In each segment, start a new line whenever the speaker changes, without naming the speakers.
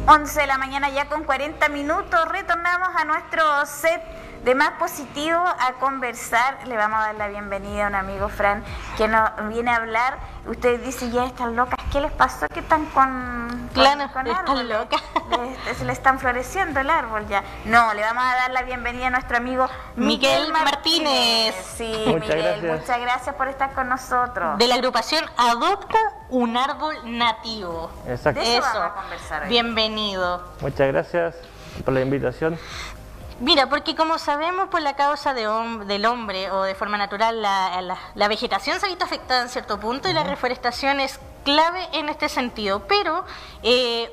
11 de la mañana ya con 40 minutos, retornamos a nuestro set de Más Positivo a conversar. Le vamos a dar la bienvenida a un amigo, Fran, que nos viene a hablar. Usted dice, ya están locas, ¿qué les pasó? ¿Qué están con
están locas?
Se le están floreciendo el árbol ya. No, le vamos a dar la bienvenida a nuestro amigo
Miguel Martínez.
Sí,
muchas
Miguel,
gracias.
muchas gracias por estar con nosotros.
De la agrupación Adopta un Árbol Nativo.
Exacto.
De eso vamos a conversar hoy.
Bienvenido.
Muchas gracias por la invitación.
Mira, porque como sabemos, por la causa del hombre o de forma natural, la vegetación se ha visto afectada en cierto punto y la reforestación es clave en este sentido, pero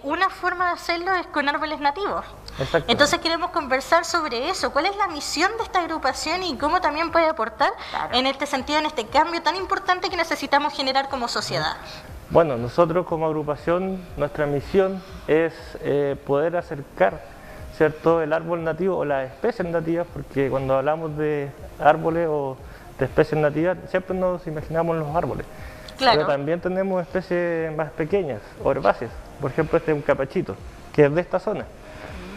una forma de hacerlo es con árboles nativos.
Exacto.
Entonces queremos conversar sobre eso, cuál es la misión de esta agrupación y cómo también puede aportar en este sentido, en este cambio tan importante que necesitamos generar como sociedad.
Bueno, nosotros como agrupación, nuestra misión es poder acercar, ¿cierto?, el árbol nativo o las especies nativas, porque cuando hablamos de árboles o de especies nativas, siempre nos imaginamos los árboles.
Claro.
Pero también tenemos especies más pequeñas o herbáceas. Por ejemplo, este es un capachito, que es de esta zona.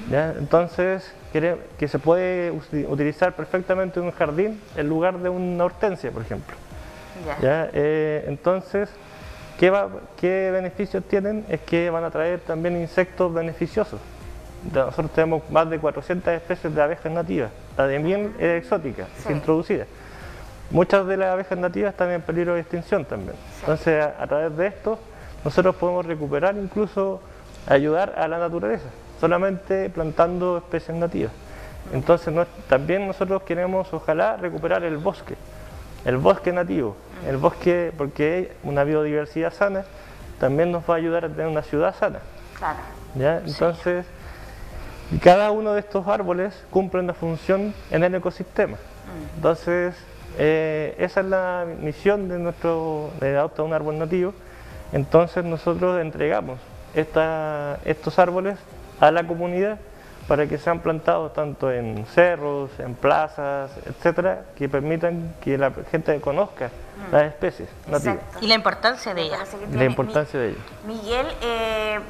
¿Ya? Entonces, que se puede utilizar perfectamente en un jardín en lugar de una hortensia, por ejemplo. ¿Ya? Entonces, ¿qué beneficios tienen? Es que van a traer también insectos beneficiosos. Nosotros tenemos más de 400 especies de abejas nativas. La de miel es exótica, es introducida. Muchas de las abejas nativas están en peligro de extinción también. Entonces, a través de esto, nosotros podemos recuperar, incluso ayudar a la naturaleza, solamente plantando especies nativas. Entonces, también nosotros queremos, ojalá, recuperar el bosque nativo, el bosque, porque una biodiversidad sana también nos va a ayudar a tener una ciudad sana.
Claro.
¿Ya? Entonces, cada uno de estos árboles cumple una función en el ecosistema. Entonces, esa es la misión de Adopta un Árbol Nativo. Entonces, nosotros entregamos estos árboles a la comunidad para que sean plantados tanto en cerros, en plazas, etcétera, que permitan que la gente conozca las especies nativas.
Exacto.
Y la importancia de ellas.
La importancia de ellas.
Miguel,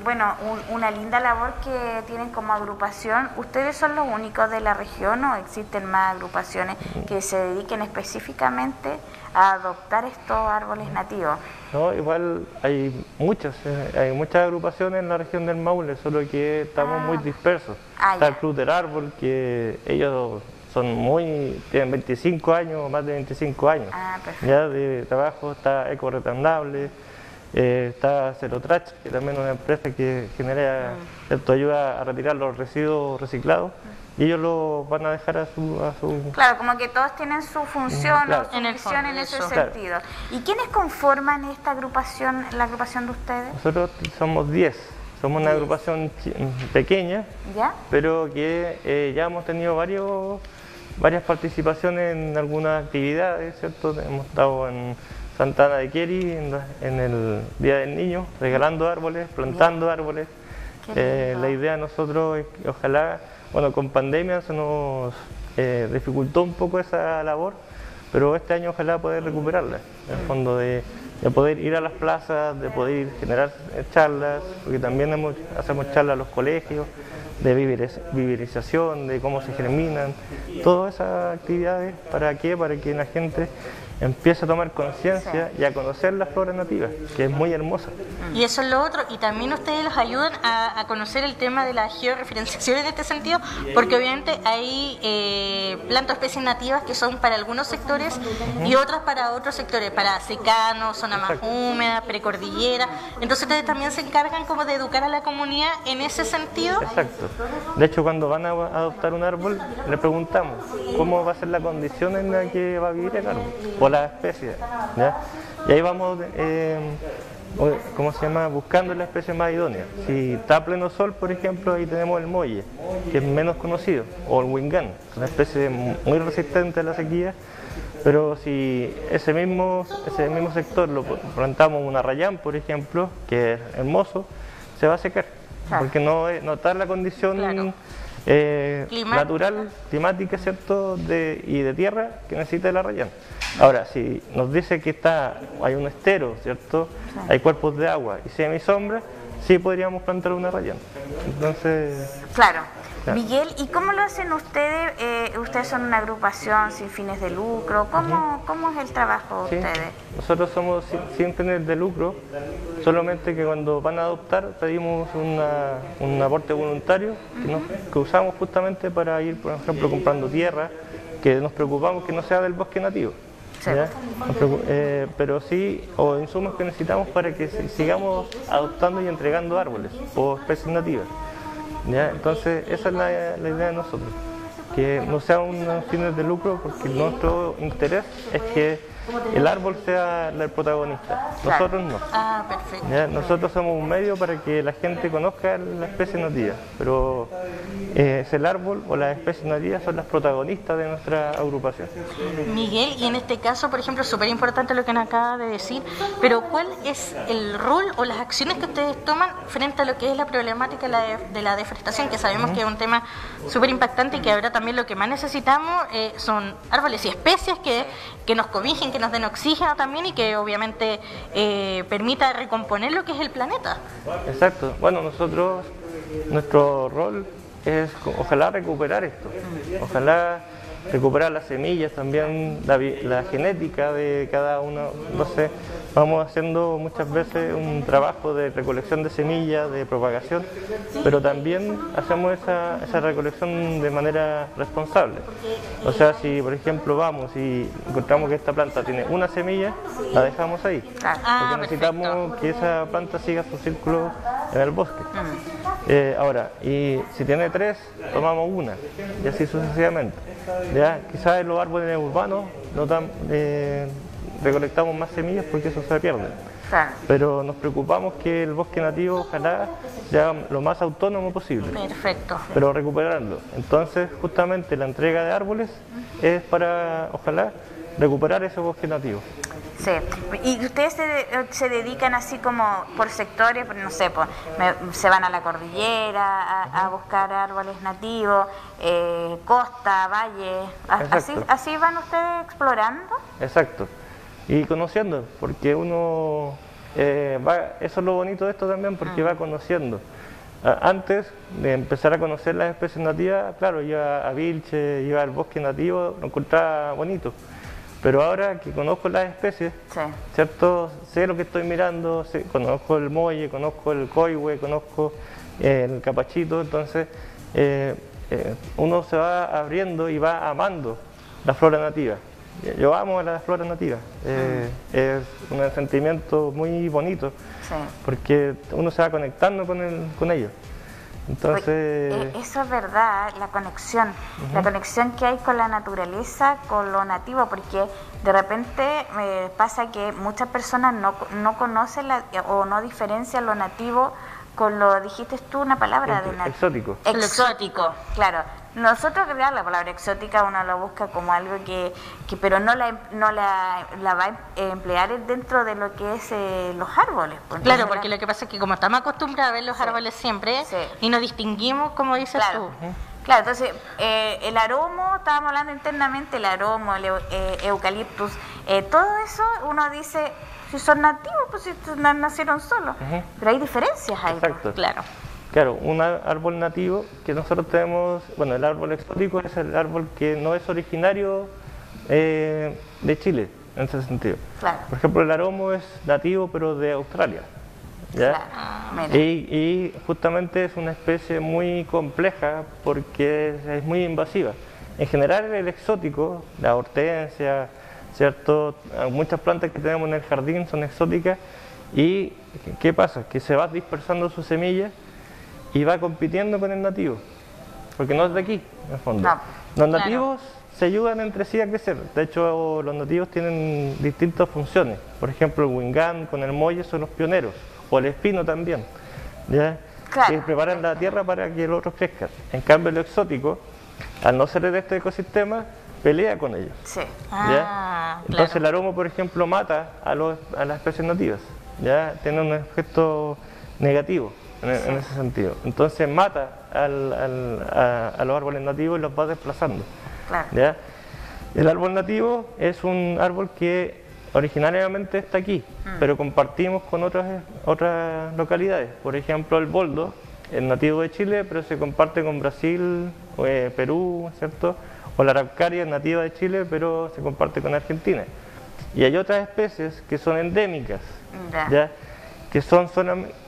bueno, una linda labor que tienen como agrupación. ¿Ustedes son los únicos de la región o existen más agrupaciones que se dediquen específicamente a adoptar estos árboles nativos?
No, igual hay muchas agrupaciones en la región del Maule, solo que estamos muy dispersos. Está el Club del Árbol, que ellos tienen 25 años, más de 25 años ya de trabajo. Está Eco Retandable, está Cerotrach, que también es una empresa que genera, ayuda a retirar los residuos reciclados, y ellos lo van a dejar a su...
Claro, como que todos tienen su función
claro,
o su misión en ese sentido.
Claro.
¿Y quiénes conforman esta agrupación, la agrupación de ustedes?
Nosotros somos 10. Somos una agrupación pequeña,
¿Ya?
pero que ya hemos tenido varias participaciones en algunas actividades, ¿cierto? Hemos estado en Santa Ana de Queri, en el Día del Niño, regalando árboles, plantando árboles. La idea de nosotros es que ojalá, bueno, con pandemia se nos dificultó un poco esa labor, pero este año ojalá poder recuperarla, en el fondo de poder ir a las plazas, de poder generar charlas, porque también hacemos charlas a los colegios, de viverización, de cómo se germinan, todas esas actividades. ¿Para qué? Para que la gente empiece a tomar conciencia y a conocer las flores nativas, que es muy hermosa.
Y eso es lo otro, y también ustedes los ayudan a conocer el tema de la georreferenciación en este sentido, porque obviamente hay plantas especies nativas que son para algunos sectores y otras para otros sectores, para secano, zona más húmeda, precordillera. Entonces ustedes también se encargan como de educar a la comunidad en ese sentido.
Exacto. De hecho, cuando van a adoptar un árbol, le preguntamos cómo va a ser la condición en la que va a vivir el árbol o la especie, ¿ya? Y ahí vamos, ¿cómo se llama?, buscando la especie más idónea. Si está a pleno sol, por ejemplo, ahí tenemos el molle, que es menos conocido, o el huingán, una especie muy resistente a la sequía. Pero si ese mismo sector lo plantamos un arrayán, por ejemplo, que es hermoso, se va a secar, porque no está en la condición natural, climática, ¿cierto?, y de tierra que necesita el arrayán. Ahora, si nos dice que hay un estero, ¿cierto?, hay cuerpos de agua y semisombra, sí podríamos plantar una rayana. Entonces,
Claro.
Claro.
Miguel, ¿y cómo lo hacen ustedes? Ustedes son una agrupación sin fines de lucro. ¿Cómo es el trabajo de
sí,
ustedes?
nosotros somos sin fines de lucro, solamente que cuando van a adoptar pedimos un aporte voluntario que usamos justamente para ir, por ejemplo, comprando tierra, que nos preocupamos que no sea del bosque nativo.
Sí.
¿Ya? Pero sí, o insumos que necesitamos para que sigamos adoptando y entregando árboles o especies nativas. ¿Ya? Entonces esa es la idea de nosotros, que no sea unos fines de lucro, porque nuestro interés es que el árbol sea el protagonista, nosotros no.
Ah, perfecto.
¿Ya? Nosotros somos un medio para que la gente conozca la especie nativa, pero es el árbol o las especies nativas son las protagonistas de nuestra agrupación.
Miguel, y en este caso, por ejemplo, es súper importante lo que nos acaba de decir, pero ¿cuál es el rol o las acciones que ustedes toman frente a lo que es la problemática de la deforestación, que sabemos que es un tema súper impactante y que ahora también lo que más necesitamos son árboles y especies que nos cobijen, que nos den oxígeno también y que obviamente permita recomponer lo que es el planeta?
Exacto. Bueno, nuestro rol es ojalá recuperar esto, ojalá recuperar las semillas, también la genética de cada uno. No sé, vamos haciendo muchas veces un trabajo de recolección de semillas, de propagación, pero también hacemos esa recolección de manera responsable. O sea, si por ejemplo vamos y encontramos que esta planta tiene una semilla, la dejamos ahí, porque necesitamos que esa planta siga su círculo en el bosque. Ahora, y si tiene 3, tomamos una, y así sucesivamente. ¿Ya? Quizás en los árboles urbanos recolectamos más semillas porque eso se pierde.
Claro.
Pero nos preocupamos que el bosque nativo ojalá sea lo más autónomo posible.
Perfecto.
Pero recuperarlo. Entonces, justamente la entrega de árboles es para, ojalá, recuperar ese bosque nativo.
Sí, y ustedes se dedican así como por sectores, no sé, se van a la cordillera a buscar árboles nativos, costa, valle, así van ustedes explorando.
Exacto, y conociendo, porque uno eso es lo bonito de esto también, porque va conociendo. Antes de empezar a conocer las especies nativas, claro, iba a Vilche, iba al bosque nativo, lo encontraba bonito. Pero ahora que conozco las especies, ¿cierto? Sé lo que estoy mirando, conozco el molle, conozco el coihue, conozco el capachito, entonces uno se va abriendo y va amando la flora nativa. Yo amo a la flora nativa, es un sentimiento muy bonito, porque uno se va conectando con ellos. Entonces,
eso es verdad, la conexión que hay con la naturaleza, con lo nativo, porque de repente pasa que muchas personas no conocen o no diferencian lo nativo con lo, dijiste tú una palabra de
exótico.
Exótico, claro. Nosotros, la palabra exótica uno lo busca como algo que pero no la va a emplear dentro de lo que es los árboles.
Claro, porque lo que pasa es que como estamos acostumbrados a ver los árboles siempre y nos distinguimos, como dices tú.
Claro, entonces el aromo, estábamos hablando internamente, el aromo, el eucaliptus, todo eso uno dice, si son nativos, pues si nacieron solos, pero hay diferencias ahí.
Exacto.
Claro.
Claro, un árbol nativo que nosotros tenemos, bueno, el árbol exótico es el árbol que no es originario de Chile, en ese sentido.
Claro.
Por ejemplo, el aromo es nativo, pero de Australia. ¿Ya?
Claro.
Y justamente es una especie muy compleja porque es muy invasiva. En general, el exótico, la hortensia, ¿cierto? Muchas plantas que tenemos en el jardín son exóticas. ¿Y qué pasa? Que se va dispersando su semilla y va compitiendo con el nativo, porque no es de aquí, en el fondo. Los nativos se ayudan entre sí a crecer. De hecho, los nativos tienen distintas funciones. Por ejemplo, el huingán con el molle son los pioneros, o el espino también, ¿ya? Que preparan la tierra para que los otros crezcan. En cambio, el exótico, al no ser de este ecosistema, pelea con ellos. ¿Ya? Entonces el aromo, por ejemplo, mata a las especies nativas, ¿ya? Tiene un efecto negativo en ese sentido. Entonces mata a los árboles nativos y los va desplazando. ¿Ya? El árbol nativo es un árbol que originariamente está aquí, pero compartimos con otras localidades. Por ejemplo, el boldo es nativo de Chile, pero se comparte con Brasil, Perú, ¿cierto? O la araucaria es nativa de Chile, pero se comparte con Argentina. Y hay otras especies que son endémicas, ¿ya? Que son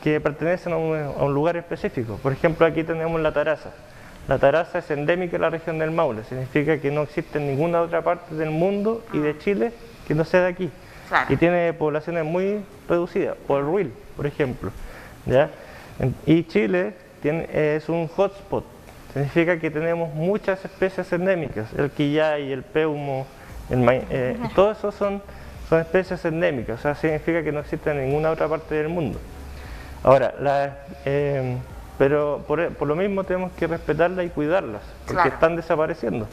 que pertenecen a un lugar específico. Por ejemplo, aquí tenemos la taraza. La taraza es endémica de la región del Maule, significa que no existe en ninguna otra parte del mundo y de Chile que no sea de aquí.
Claro.
Y tiene poblaciones muy reducidas, o el ruil, por ejemplo, ¿ya? Y Chile es un hotspot, significa que tenemos muchas especies endémicas, el quillay, el peumo, todos esos son especies endémicas, o sea, significa que no existen en ninguna otra parte del mundo. Ahora, pero por lo mismo tenemos que respetarlas y cuidarlas, porque
claro,
están desapareciendo.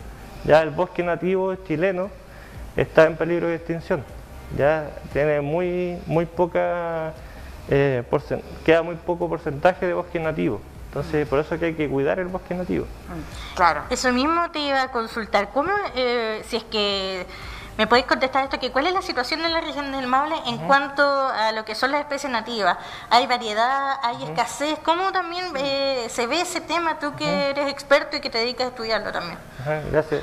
Ya el bosque nativo chileno está en peligro de extinción, ya tiene muy poca, queda muy poco porcentaje de bosque nativo. Entonces, por eso que hay que cuidar el bosque nativo.
Claro.
Eso mismo te iba a consultar. ¿Cómo, si es que me podéis contestar esto, que cuál es la situación en la región del Maule en cuanto a lo que son las especies nativas? ¿Hay variedad? ¿Hay escasez? ¿Cómo también se ve ese tema, tú que eres experto y que te dedicas a estudiarlo también?
Gracias.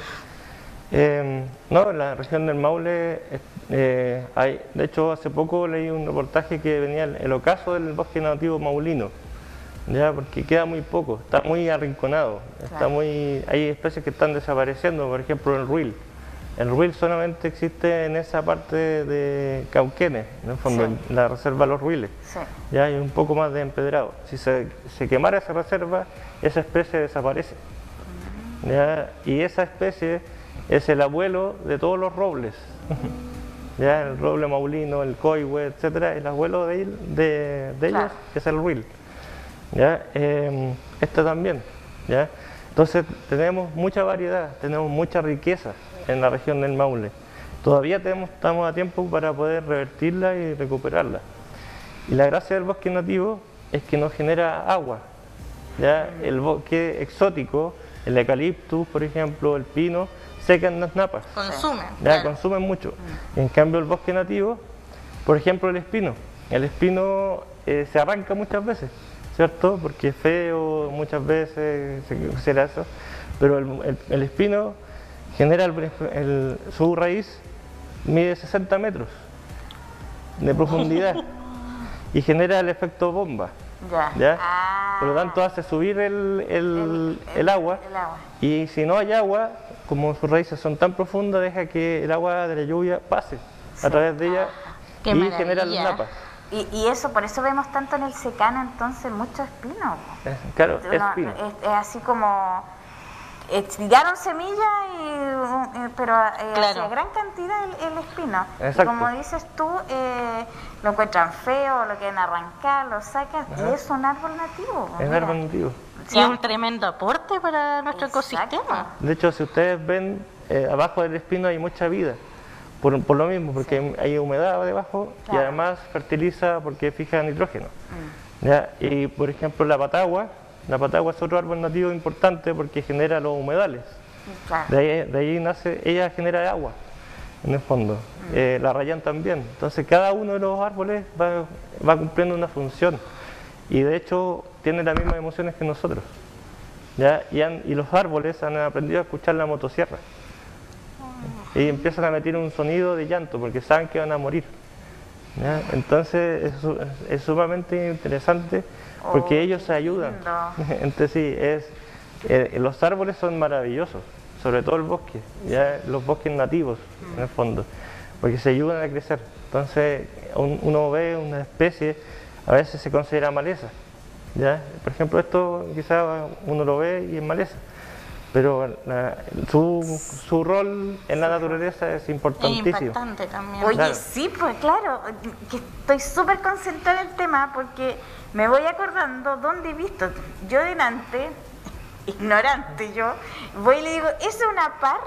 No, en la región del Maule hay, de hecho hace poco leí un reportaje que venía el ocaso del bosque nativo maulino, ya, porque queda muy poco, está muy arrinconado,
claro,
hay especies que están desapareciendo, por ejemplo el ruil. El ruil solamente existe en esa parte de Cauquenes, en el fondo,
sí,
en la reserva Los Ruiles.
Sí.
Ya hay un poco más de empedrado. Si se quemara esa reserva, esa especie desaparece. ¿Ya? Y esa especie es el abuelo de todos los robles. ¿Ya? El roble maulino, el coihue, etcétera, el abuelo de ellos
claro,
es el ruil. ¿Ya? Este también. ¿Ya? Entonces tenemos mucha variedad, tenemos mucha riqueza en la región del Maule. Todavía estamos a tiempo para poder revertirla y recuperarla. Y la gracia del bosque nativo es que no genera agua. ¿Ya? El bosque exótico, el eucaliptus, por ejemplo, el pino, secan las napas.
Consumen.
Ya,
claro,
consumen mucho. En cambio el bosque nativo, por ejemplo el espino se arranca muchas veces, ¿cierto? Porque es feo, muchas veces se considera eso, pero el espino genera su raíz mide 60 metros de profundidad y genera el efecto bomba. ¿Ya? Por lo tanto hace subir el agua, y si no hay agua, como sus raíces son tan profundas, deja que el agua de la lluvia pase a través de ella
Qué
y
maravilla.
genera las napas.
Y eso, por eso vemos tanto en el secano entonces mucho espino.
Claro, es
Uno,
espino.
es así como tiraron semillas, pero
Claro,
hacía gran cantidad el espino.
Exacto.
Y como dices tú, lo encuentran feo, lo quieren arrancar, lo sacan, y es un árbol nativo.
Es un árbol nativo.
y es un tremendo aporte para nuestro
Exacto,
ecosistema.
De hecho, si ustedes ven, abajo del espino hay mucha vida. Por lo mismo, porque hay humedad debajo, y
claro,
además fertiliza porque fija nitrógeno. ¿Ya? Y por ejemplo la patagua es otro árbol nativo importante porque genera los humedales.
claro.
De ahí nace, ella genera agua en el fondo. La rayán también. Entonces cada uno de los árboles va cumpliendo una función, y de hecho tiene las mismas emociones que nosotros. ¿Ya? Y los árboles han aprendido a escuchar la motosierra. Y empiezan a emitir un sonido de llanto porque saben que van a morir. ¿Ya? Entonces es sumamente interesante porque ellos se ayudan entre sí. Los árboles son maravillosos, sobre todo el bosque, ¿ya? Los bosques nativos en el fondo, porque se ayudan a crecer. Entonces uno ve una especie, a veces se considera maleza, ¿ya? Por ejemplo, esto quizás uno lo ve y es maleza, pero su rol en la naturaleza es
Es
importantísimo.
impactante también.
Oye,
Claro.
sí, pues claro, que estoy súper concentrada en el tema porque me voy acordando dónde he visto. Yo delante, ignorante yo, voy y le digo, ¿es una parra?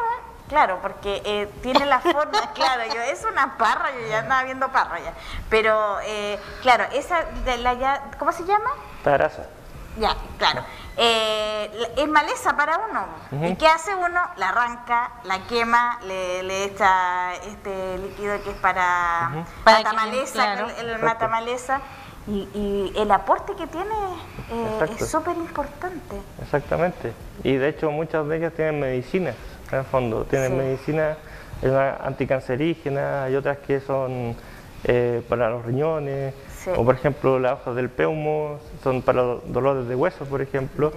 Claro, porque tiene la forma, claro, es una parra, yo ya andaba viendo parra ya. Pero, claro, esa, ¿cómo se llama?
Taraza.
Ya, claro. es maleza para uno. ¿Y qué hace uno? La arranca, la quema, le echa este líquido que es para matamaleza,
claro.
el matamaleza. Y el aporte que tiene es súper importante.
Exactamente. Y de hecho muchas de ellas tienen medicinas, en el fondo. Tienen medicinas anticancerígenas, hay otras que son para los riñones, o por ejemplo las hojas del peumo son para los dolores de huesos, por ejemplo,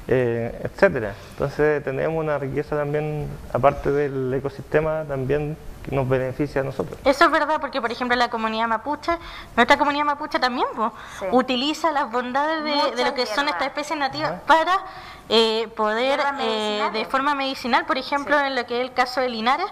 etcétera. Entonces tenemos una riqueza también, aparte del ecosistema, también que nos beneficia a nosotros.
Eso es verdad, porque por ejemplo la comunidad mapuche, nuestra comunidad mapuche también utiliza las bondades de lo que son estas especies nativas para poder de forma medicinal, por ejemplo en lo que es el caso de Linares,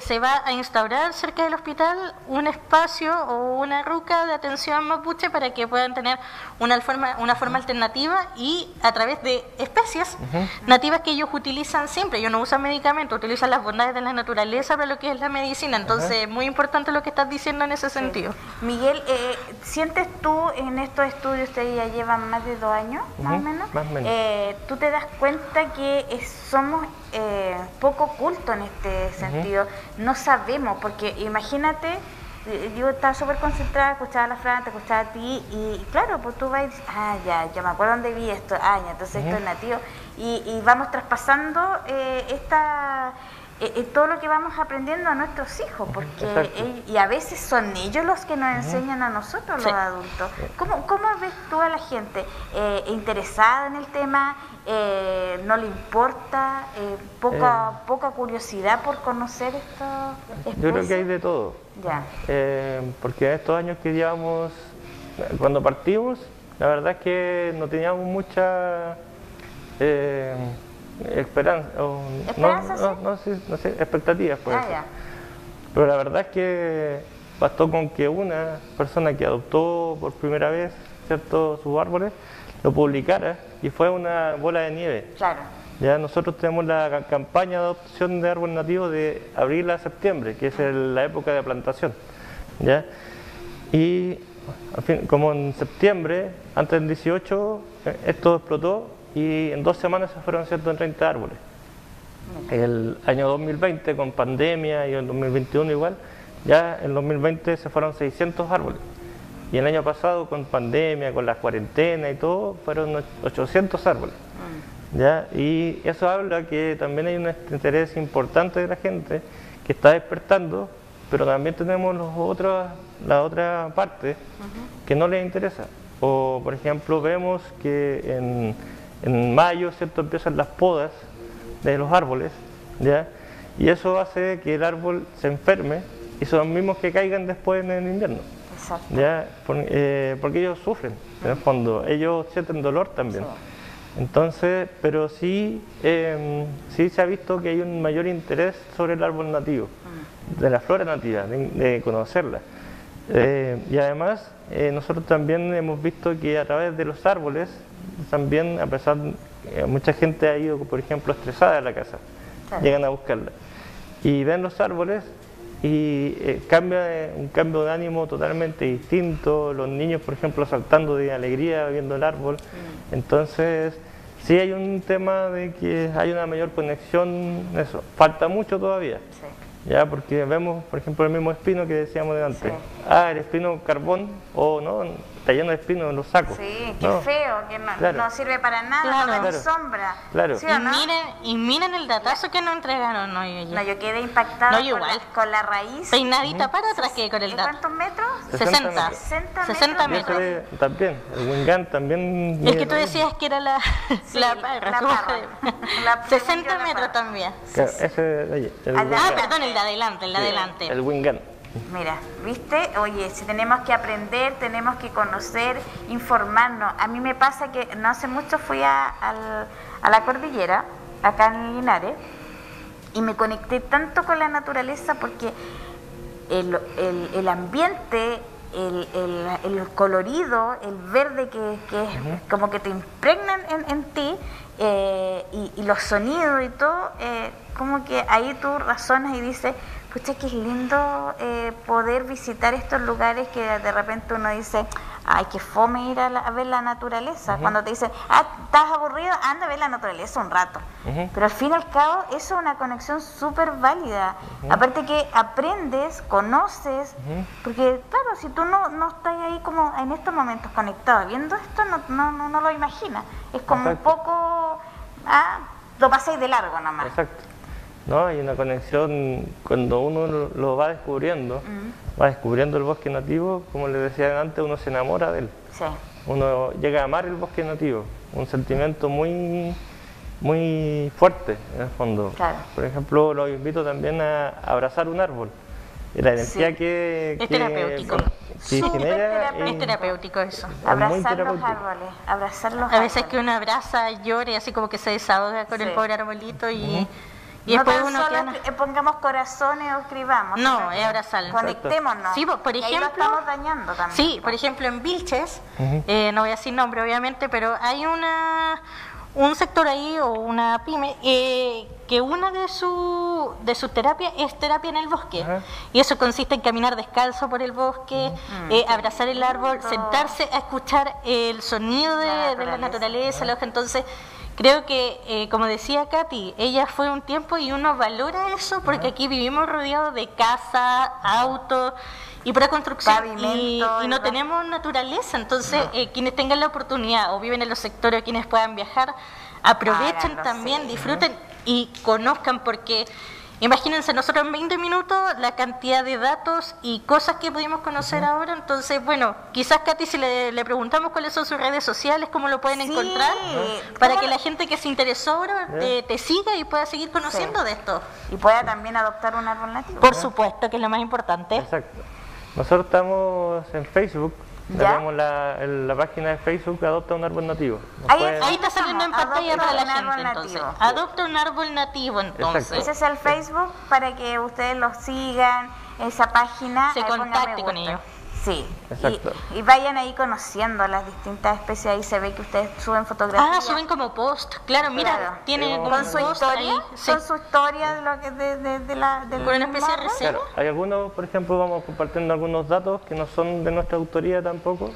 se va a instaurar cerca del hospital un espacio o una ruca de atención mapuche para que puedan tener una forma alternativa y a través de especies nativas que ellos utilizan siempre. Ellos no usan medicamentos, utilizan las bondades de la naturaleza para lo que es la medicina. Entonces es muy importante lo que estás diciendo en ese sentido.
Miguel, ¿sientes tú en estos estudios, ustedes ya llevan más de 2 años, más o menos?
Más o menos.
¿Tú te das cuenta que somos poco cultos en este sentido? No sabemos, porque imagínate, yo estaba súper concentrada, escuchaba a la Fran, te escuchaba a ti, y claro, pues tú vas y dices, ya me acuerdo dónde vi esto, ya, entonces esto es nativo, y vamos traspasando todo lo que vamos aprendiendo a nuestros hijos, porque y a veces son ellos los que nos enseñan a nosotros, los adultos. ¿Cómo ves tú a la gente interesada en el tema? ¿No le importa? ¿Poca curiosidad por conocer estos especies?
Yo creo que hay de todo.
Ya.
Porque en estos años que llevamos, cuando partimos, la verdad es que no teníamos mucha esperanza, no sé, expectativas, pues. Pero la verdad es que bastó con que una persona que adoptó por primera vez, ¿cierto?, sus árboles, lo publicara y fue una bola de nieve.
Claro.
Ya nosotros tenemos la campaña de adopción de árboles nativos de abril a septiembre, que es la época de plantación, ¿ya? Y como en septiembre, antes del 18, esto explotó y en 2 semanas se fueron 130 árboles. El año 2020, con pandemia, y el 2021 igual, ya en 2020 se fueron 600 árboles. Y el año pasado, con pandemia, con las cuarentenas y todo, fueron 800 árboles. ¿Ya? Y eso habla que también hay un interés importante de la gente que está despertando, pero también tenemos la otra parte que no les interesa. O, por ejemplo, vemos que en mayo, ¿cierto?, empiezan las podas de los árboles, ¿ya? Y eso hace que el árbol se enferme y son los mismos que caigan después en el invierno.
Exacto.
¿Ya? Porque ellos sufren, en el fondo, ellos sienten dolor también. Entonces, pero sí se ha visto que hay un mayor interés sobre el árbol nativo, de la flora nativa, de conocerla. Y además, nosotros también hemos visto que a través de los árboles, también, a pesar de que mucha gente ha ido, por ejemplo, estresada a la casa, llegan a buscarla, y ven los árboles y un cambio de ánimo totalmente distinto, los niños, por ejemplo, saltando de alegría viendo el árbol. Entonces, sí hay un tema de que hay una mayor conexión, eso, falta mucho todavía. Ya, porque vemos, por ejemplo, el mismo espino que decíamos de antes. El espino carbón, no, está lleno de espinos en los sacos.
Sí, qué feo, que no sirve para nada, no da ni sombra.
Claro.
¿Sí o no?
Y miren el datazo que nos entregaron hoy.
No, yo quedé impactada con la raíz.
Peinadita para atrás que con el dato.
¿Cuántos metros?
60 metros.
También, el Wingan también.
Es que tú decías que era la parra. 60 metros también.
Claro, ese de allí.
Perdón, el de adelante.
El Wingan.
Mira, ¿viste? Oye, si tenemos que aprender, tenemos que conocer, informarnos. A mí me pasa que no hace mucho fui a la cordillera, acá en Linares, y me conecté tanto con la naturaleza porque el ambiente, el colorido, el verde que es como que te impregnan en ti, y los sonidos y todo, como que ahí tú razonas y dices, Pucha, que es lindo poder visitar estos lugares que de repente uno dice, ay, qué fome ir a ver la naturaleza. Cuando te dicen, estás aburrido, anda a ver la naturaleza un rato. Pero al fin y al cabo, eso es una conexión súper válida. Aparte que aprendes, conoces, porque claro, si tú no estás ahí como en estos momentos conectado, viendo esto, no lo imaginas. Es como un poco, lo pasáis de largo nomás.
Exacto. No, hay una conexión cuando uno lo va descubriendo el bosque nativo, como les decía antes, uno se enamora de él.
Sí.
Uno llega a amar el bosque nativo, un sentimiento muy, muy fuerte en el fondo.
Claro.
Por ejemplo, los invito también a abrazar un árbol. Y la energía que
es terapéutico.
Que genera
es terapéutico eso.
Abrazar los árboles, abrazar los árboles.
A veces que uno abraza, llora, así como que se desahoga con el pobre arbolito y después
no
uno
tan solo pongamos corazones o escribamos.
No, es abrazarlo.
Conectémonos.
Sí, por ejemplo,
ahí lo estamos dañando también.
Sí, por ejemplo en Vilches, no voy a decir nombre obviamente, pero hay un sector ahí o una pyme que una de sus terapias es terapia en el bosque. Y eso consiste en caminar descalzo por el bosque, abrazar el árbol, sentarse a escuchar el sonido de la naturaleza, entonces creo que, como decía Katy, ella fue un tiempo y uno valora eso porque aquí vivimos rodeados de casas, autos y pura construcción y no tenemos naturaleza. Entonces, quienes tengan la oportunidad o viven en los sectores, quienes puedan viajar, aprovechen también, disfruten y conozcan porque... Imagínense, nosotros en 20 minutos la cantidad de datos y cosas que pudimos conocer ahora, entonces, bueno, quizás Katy si le preguntamos cuáles son sus redes sociales, cómo lo pueden encontrar, para que la gente que se interesó ahora te siga y pueda seguir conociendo de esto.
Y pueda también adoptar un árbol nativo.
Por supuesto, que es lo más importante.
Exacto. Nosotros estamos en Facebook. Tenemos la página de Facebook Adopta un Árbol Nativo.
Ahí está saliendo en pantalla para la gente, entonces. Adopta un árbol nativo, entonces.
Exacto.
Ese es el Facebook para que ustedes los sigan, esa página.
Se contacte con ellos.
Sí,
exacto.
Y vayan ahí conociendo las distintas especies. Ahí se ve que ustedes suben fotografías.
Suben como post. Claro, mira, tienen
con su historia, con su historia de lo que
con una especie de reseña.
Claro, hay algunos, por ejemplo, vamos compartiendo algunos datos que no son de nuestra autoría tampoco,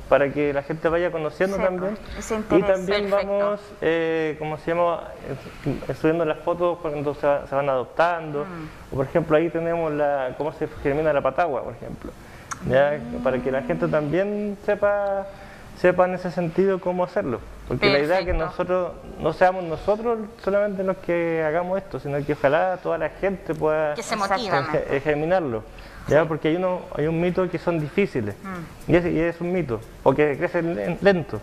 para que la gente vaya conociendo también. Y también vamos, como se llama, subiendo las fotos cuando se van adoptando. O por ejemplo, ahí tenemos cómo se germina la patagua, por ejemplo. Para que la gente también sepa en ese sentido cómo hacerlo, porque la idea es que nosotros no seamos nosotros solamente los que hagamos esto, sino que ojalá toda la gente pueda germinarlo, porque hay un mito que son difíciles y es un mito, o que crecen lento.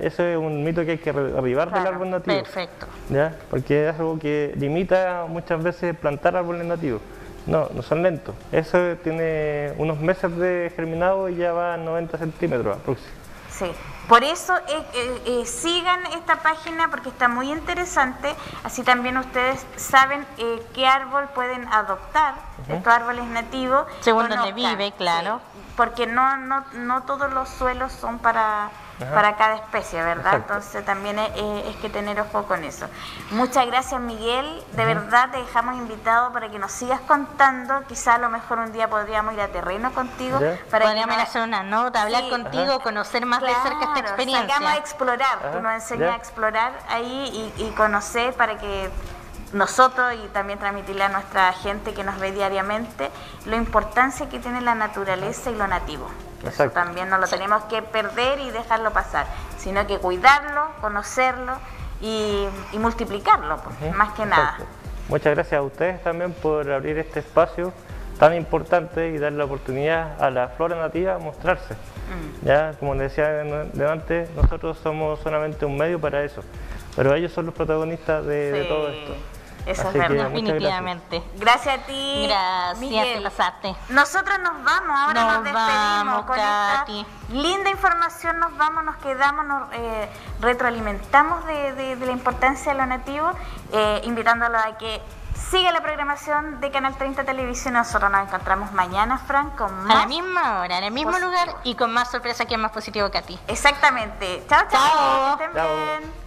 Eso es un mito que hay que derribar del árbol nativo.
Perfecto.
Porque es algo que limita muchas veces plantar árboles nativos. No son lentos. Eso tiene unos meses de germinado y ya va a 90 centímetros aproximadamente.
Sí, por eso sigan esta página porque está muy interesante, así también ustedes saben qué árbol pueden adoptar, estos árboles nativos.
Según donde vive, claro.
Porque no todos los suelos son para cada especie, ¿verdad?
Exacto.
Entonces también es que tener ojo con eso. Muchas gracias, Miguel. De verdad te dejamos invitado para que nos sigas contando. Quizá a lo mejor un día podríamos ir a terreno contigo.
Podríamos hacer una nota, hablar contigo, conocer más de cerca esta experiencia.
Salgamos a explorar. Tú nos enseñas a explorar ahí y conocer para que nosotros y también transmitirle a nuestra gente que nos ve diariamente la importancia que tiene la naturaleza y lo nativo. Eso también no lo tenemos que perder y dejarlo pasar, sino que cuidarlo, conocerlo y multiplicarlo, más que nada.
Muchas gracias a ustedes también por abrir este espacio tan importante y dar la oportunidad a la flora nativa a mostrarse. Como les decía antes, nosotros somos solamente un medio para eso, pero ellos son los protagonistas de todo esto.
Eso
Así
es verdad,
definitivamente.
Gracias a ti,
gracias,
Miguel.
Te pasaste.
Nosotros nos vamos, ahora nos despedimos con
Katy.
esta linda información, nos vamos, nos quedamos, nos retroalimentamos de la importancia de lo nativo, invitándolo a que siga la programación de Canal 30 Televisión. Nosotros nos encontramos mañana, Fran, con más...
A la misma hora, en el mismo lugar y con más sorpresa que es más positivo que a ti.
Exactamente. Chao, chao. Que estén bien.